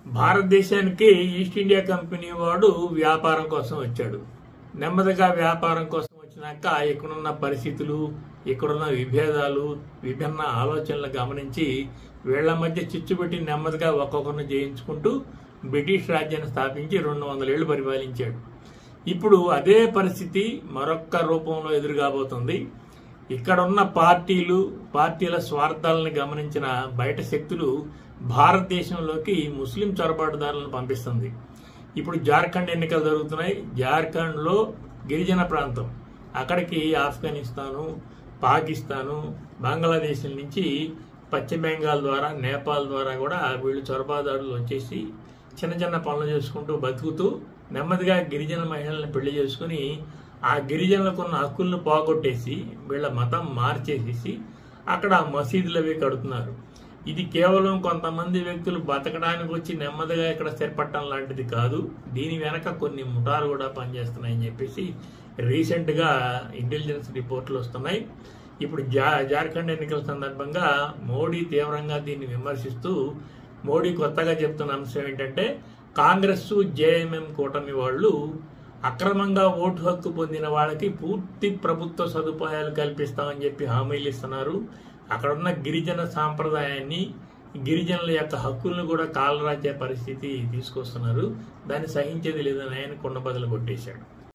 భారతదేశానికి east India company వాడు వ్యాపారం కోసం వచ్చాడు. నెమ్మదిగా వ్యాపారం కోసం వచ్చినాక ఇక్కడున్న పరిస్థితులు, ఇక్కడున్న విభేదాలు, విభిన్న ఆలోచనలు గమనించి వీళ్ల మధ్య చిచ్చుపెట్టి నెమ్మదిగా ఒక్కొక్కరిని జయించుకుంటూ బ్రిటిష్ రాజ్యాన్ని స్థాపించి 200 ఏళ్లు పరిపాలించాడు. ఇప్పుడు అదే పరిస్థితి మరొక్క రూపంలో ఎదురుగాబోతుంది. ఇక్కడున్న పార్టీల స్వార్థాలను గమనించిన బయట శక్తులు భారతదేశంలోకి ముస్లిం చొరబాటుదారులను పంపిస్తుంది. ఇప్పుడు జార్ఖండ్ ఎన్నికలు జరుగుతున్నాయి. జార్ఖండ్లో గిరిజన ప్రాంతం, అక్కడికి ఆఫ్ఘనిస్తాను, పాకిస్తాను, బంగ్లాదేశ్ నుంచి పశ్చిమ బెంగాల్ ద్వారా, నేపాల్ ద్వారా కూడా వీళ్ళు చొరబాటుదారులు వచ్చేసి చిన్న చిన్న పనులు చేసుకుంటూ బతుకుతూ నెమ్మదిగా గిరిజన మహిళలను పెళ్లి చేసుకుని ఆ గిరిజనులకు ఉన్న హక్కులను పోగొట్టేసి వీళ్ళ మతం మార్చేసేసి అక్కడ మసీదులు అవి కడుతున్నారు. ఇది కేవలం కొంతమంది వ్యక్తులు బతకడానికి వచ్చి నెమ్మదిగా ఇక్కడ స్థిరపడటం లాంటిది కాదు. దీని వెనక కొన్ని ముఠాలు కూడా పనిచేస్తున్నాయని చెప్పేసి రీసెంట్గా ఇంటెలిజెన్స్ రిపోర్ట్లు వస్తున్నాయి. ఇప్పుడు జార్ఖండ్ ఎన్నికల సందర్భంగా మోడీ తీవ్రంగా దీన్ని విమర్శిస్తూ మోడీ కొత్తగా చెప్తున్న అంశం ఏంటంటే, కాంగ్రెస్ జేఎంఎం కూటమి వాళ్ళు అక్రమంగా ఓటు హక్కు పొందిన వాళ్ళకి పూర్తి ప్రభుత్వ సదుపాయాలు కల్పిస్తామని చెప్పి హామీలు ఇస్తున్నారు. అక్కడున్న గిరిజన సాంప్రదాయాన్ని, గిరిజనుల యొక్క హక్కులను కూడా కాలరాచే పరిస్థితి తీసుకొస్తున్నారు. దాన్ని సహించేది లేదని ఆయన కుండబద్దలు కొట్టేశాడు.